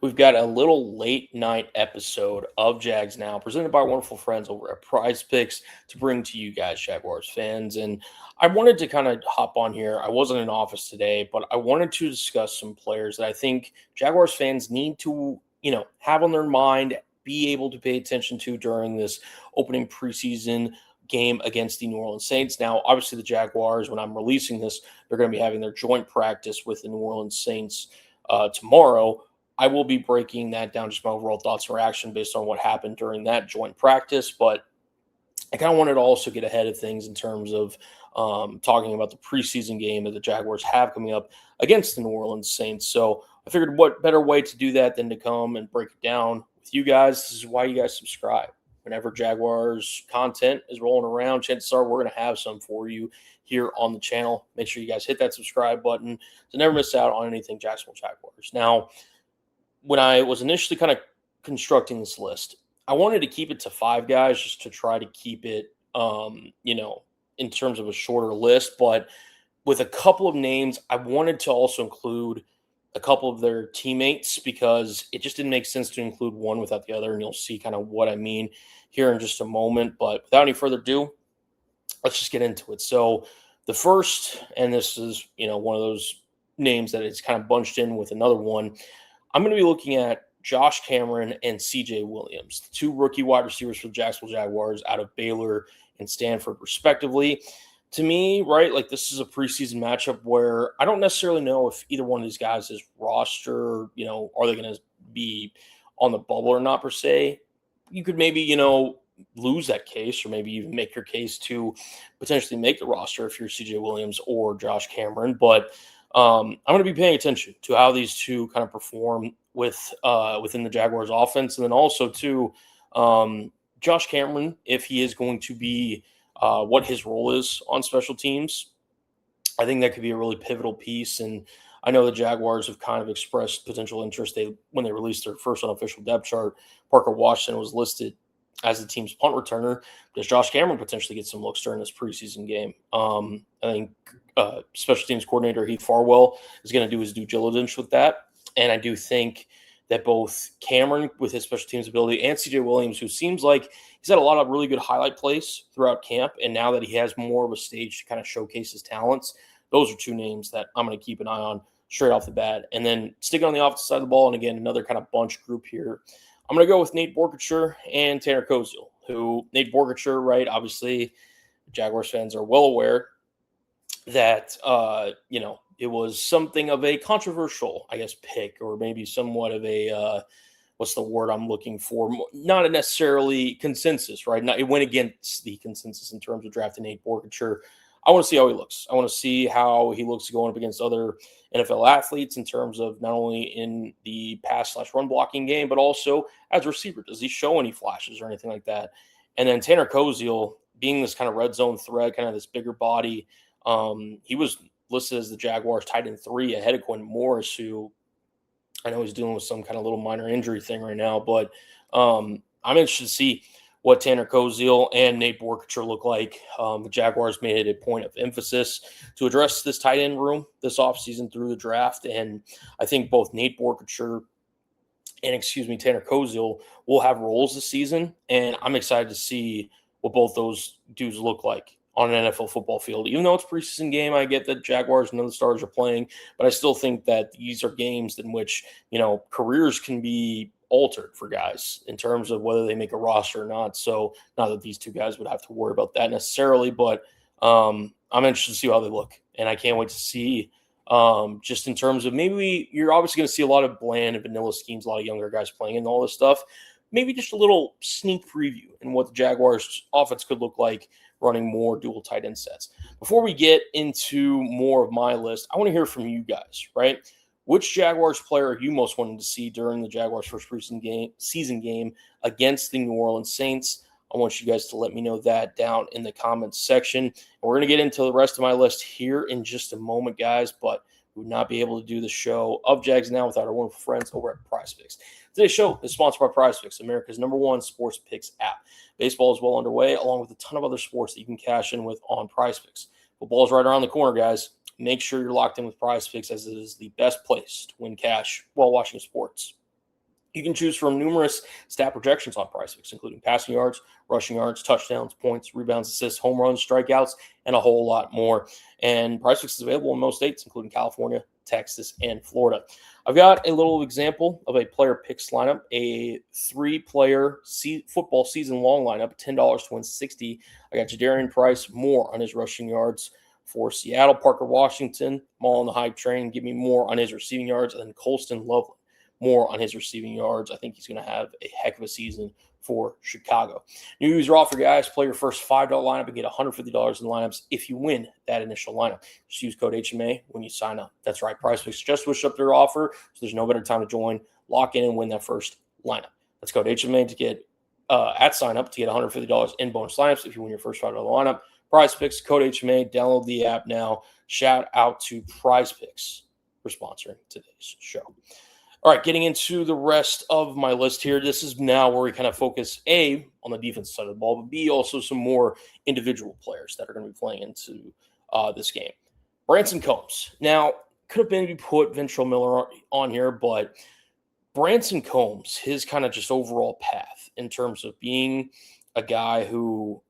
we've got a little late night episode of Jags Now, presented by our wonderful friends over at Prize Picks to bring to you guys, Jaguars fans. And I wanted to kind of hop on here. I wasn't in office today, but I wanted to discuss some players that I think Jaguars fans need to, have on their mind, be able to pay attention to during this opening preseason game against the New Orleans Saints. Now, obviously, the Jaguars, when I'm releasing this, they're going to be having their joint practice with the New Orleans Saints tomorrow. I will be breaking that down, just my overall thoughts and reaction based on what happened during that joint practice. But I kind of wanted to also get ahead of things in terms of talking about the preseason game that the Jaguars have coming up against the New Orleans Saints. So I figured what better way to do that than to come and break it down with you guys. This is why you guys subscribe. Whenever Jaguars content is rolling around, chances are we're going to have some for you here on the channel. Make sure you guys hit that subscribe button to never miss out on anything Jacksonville Jaguars. Now, when I was initially kind of constructing this list, I wanted to keep it to 5 guys just to try to keep it, in terms of a shorter list. But with a couple of names, I wanted to also include a couple of their teammates because it just didn't make sense to include one without the other. And you'll see kind of what I mean here in just a moment. But without any further ado, let's just get into it. So the first, and this is, one of those names that it's kind of bunched in with another one, I'm going to be looking at Josh Cameron and C.J. Williams, the 2 rookie wide receivers for the Jacksonville Jaguars out of Baylor and Stanford, respectively. To me, right, like this is a preseason matchup where I don't necessarily know if either one of these guys is roster, are they going to be on the bubble or not per se. You could maybe, lose that case or maybe even make your case to potentially make the roster if you're C.J. Williams or Josh Cameron. But I'm going to be paying attention to how these two kind of perform within the Jaguars offense. And then also to Josh Cameron, if he is going to be what his role is on special teams. I think that could be a really pivotal piece. And I know the Jaguars have kind of expressed potential interest. When they released their first unofficial depth chart, Parker Washington was listed as the team's punt returner. Does Josh Cameron potentially get some looks during this preseason game? I think special teams coordinator Heath Farwell is going to do his due diligence with that. And I do think that both Cameron, with his special teams ability, and C.J. Williams, who seems like he's had a lot of really good highlight plays throughout camp, and now that he has more of a stage to kind of showcase his talents, those are 2 names that I'm going to keep an eye on straight off the bat. And then sticking on the offensive side of the ball, and again, another kind of bunch group here, I'm going to go with Nate Boerkircher and Tanner Koziol, who Nate Boerkircher, right, obviously Jaguars fans are well aware that, it was something of a controversial, pick, or maybe somewhat of a, what's the word I'm looking for? Not a necessarily consensus, right? It went against the consensus in terms of drafting Nate Boerkircher. I want to see how he looks. I want to see how he looks going up against other NFL athletes in terms of not only in the pass/run blocking game, but also as a receiver. Does he show any flashes or anything like that? And then Tanner Koziol, being this kind of red zone threat, kind of this bigger body, he was listed as the Jaguars tight end 3 ahead of Quinn Morris, who I know he's dealing with some kind of little minor injury thing right now. But I'm interested to see what Tanner Koziol and Nate Boerkircher look like. The Jaguars made it a point of emphasis to address this tight end room this offseason through the draft. And I think both Nate Boerkircher and, Tanner Koziol will have roles this season. And I'm excited to see what both those dudes look like on an NFL football field. Even though it's a preseason game, I get that Jaguars and other stars are playing, but I still think that these are games in which, careers can be altered for guys in terms of whether they make a roster or not. So not that these 2 guys would have to worry about that necessarily, but I'm interested to see how they look. And I can't wait to see just in terms of maybe you're obviously going to see a lot of bland and vanilla schemes, a lot of younger guys playing and all this stuff. Maybe just a little sneak preview in what the Jaguars offense could look like running more dual tight end sets. Before we get into more of my list, I want to hear from you guys, right? Which Jaguars player are you most wanting to see during the Jaguars' first preseason game against the New Orleans Saints? I want you guys to let me know that down in the comments section. And we're going to get into the rest of my list here in just a moment, guys, but we would not be able to do the show of Jags Now without our wonderful friends over at Prize Picks. Today's show is sponsored by Prize Picks, America's #1 sports picks app. Baseball is well underway, along with a ton of other sports that you can cash in with on Prize Picks. Football is right around the corner, guys. Make sure you're locked in with Prize Picks, as it is the best place to win cash while watching sports. You can choose from numerous stat projections on PrizePicks, including passing yards, rushing yards, touchdowns, points, rebounds, assists, home runs, strikeouts, and a whole lot more. And PrizePicks is available in most states, including California, Texas, and Florida. I've got a little example of a player picks lineup, a 3-player football season-long lineup, $10 to win 60. I got Jadarian Price, more on his rushing yards. For Seattle, Parker Washington, I'm all on the hype train. Give me more on his receiving yards. And then Colston Loveland, more on his receiving yards. I think he's going to have a heck of a season for Chicago. New user offer, guys. Play your first $5 lineup and get $150 in lineups if you win that initial lineup. Just use code HMA when you sign up. That's right. PrizePicks just switched up their offer, so there's no better time to join. Lock in and win that first lineup. That's code HMA to get at sign up to get $150 in bonus lineups if you win your first $5 lineup. PrizePicks, code HMA. Download the app now. Shout out to PrizePicks for sponsoring today's show. All right, getting into the rest of my list here. This is now where we kind of focus, A, on the defensive side of the ball, but B, also some more individual players that are going to be playing into this game. Branson Combs. Now, could have maybe put Ventrell Miller on here, but Branson Combs, his kind of just overall path in terms of being a guy who,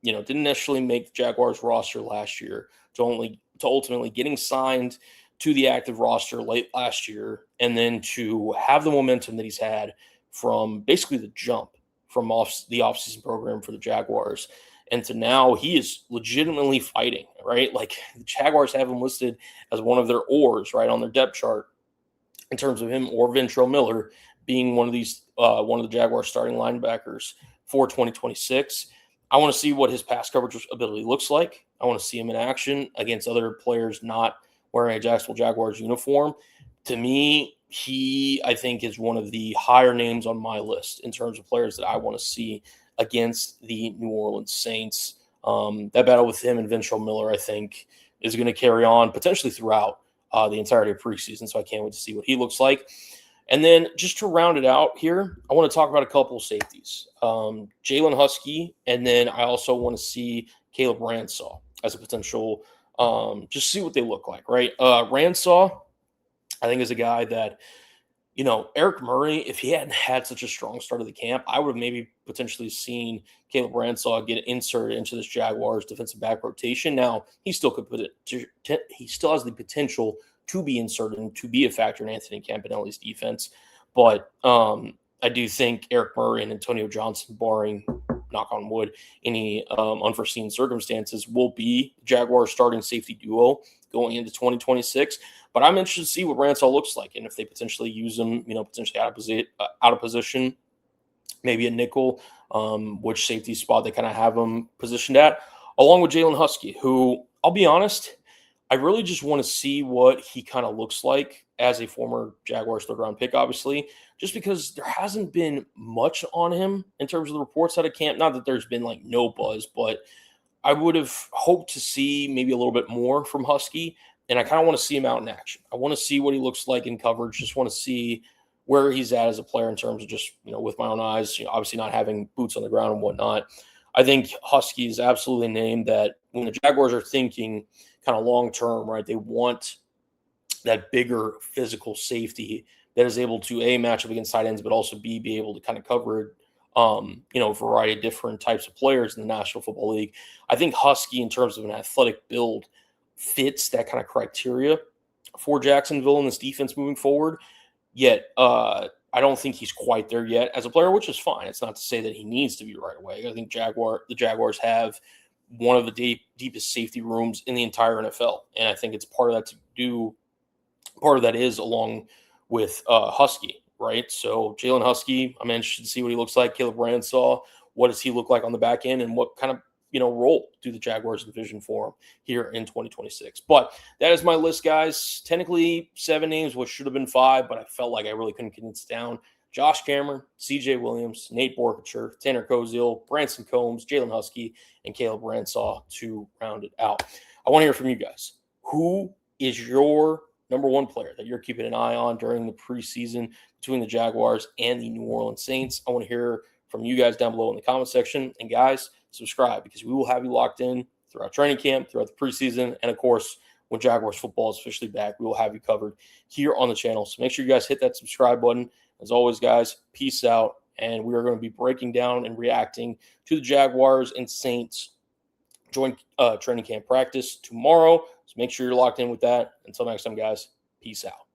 didn't necessarily make the Jaguars roster last year to ultimately getting signed to the active roster late last year, and then to have the momentum that he's had from basically the jump from the offseason program for the Jaguars, and to now he is legitimately fighting, right? Like, the Jaguars have him listed as one of their oars, right, on their depth chart in terms of him or Ventrell Miller being one of the Jaguars starting linebackers for 2026. I want to see what his pass coverage ability looks like. I want to see him in action against other players not wearing a Jacksonville Jaguars uniform. To me, he, I think, is one of the higher names on my list in terms of players that I want to see against the New Orleans Saints. That battle with him and Ventrell Miller, I think, is going to carry on potentially throughout the entirety of preseason, so I can't wait to see what he looks like. And then just to round it out here, I want to talk about a couple of safeties. Jalen Huskey, and then I also want to see Caleb Ransaw as a potential just see what they look like, right? Ransaw, I think, is a guy that, Eric Murray, if he hadn't had such a strong start of the camp, I would have maybe potentially seen Caleb Ransaw get inserted into this Jaguars defensive back rotation. Now, he still has the potential to be inserted and to be a factor in Anthony Campanelli's defense. But I do think Eric Murray and Antonio Johnson, barring, knock on wood, any unforeseen circumstances, will be Jaguars starting safety duo going into 2026. But I'm interested to see what Ransaw looks like, and if they potentially use him, potentially out of position, maybe a nickel, which safety spot they kind of have him positioned at, along with Jalen Huskey, who, I'll be honest, I really just want to see what he kind of looks like as a former Jaguars third-round pick, obviously, just because there hasn't been much on him in terms of the reports out of camp. Not that there's been, no buzz, but I would have hoped to see maybe a little bit more from Huskey, and I kind of want to see him out in action. I want to see what he looks like in coverage, just want to see where he's at as a player in terms of just, with my own eyes, obviously not having boots on the ground and whatnot. I think Huskey is absolutely a name that when the Jaguars are thinking kind of long-term, right, they want that bigger physical safety that is able to, A, match up against tight ends, but also B, be able to kind of cover, a variety of different types of players in the National Football League. I think Huskey, in terms of an athletic build, fits that kind of criteria for Jacksonville in this defense moving forward. Yet, I don't think he's quite there yet as a player, which is fine. It's not to say that he needs to be right away. I think the Jaguars have one of the deepest safety rooms in the entire NFL, and I think it's part of that is along with Huskey, right? So Jalen Huskey, I'm interested to see what he looks like. Caleb Ransaw, what does he look like on the back end, and what kind of role do the Jaguars envision for him here in 2026? But that is my list, guys. Technically 7 names, which should have been 5, but I felt like I really couldn't condense it down. Josh Cameron, CJ Williams, Nate Boerkircher, Tanner Koziol, Branson Combs, Jalen Huskey, and Caleb Ransaw to round it out. I want to hear from you guys. Who is your number one player that you're keeping an eye on during the preseason between the Jaguars and the New Orleans Saints? I want to hear from you guys down below in the comment section. And guys, subscribe, because we will have you locked in throughout training camp, throughout the preseason, and of course, when Jaguars football is officially back, we will have you covered here on the channel. So make sure you guys hit that subscribe button. As always, guys, peace out. And we are going to be breaking down and reacting to the Jaguars and Saints joint training camp practice tomorrow. So make sure you're locked in with that. Until next time, guys, peace out.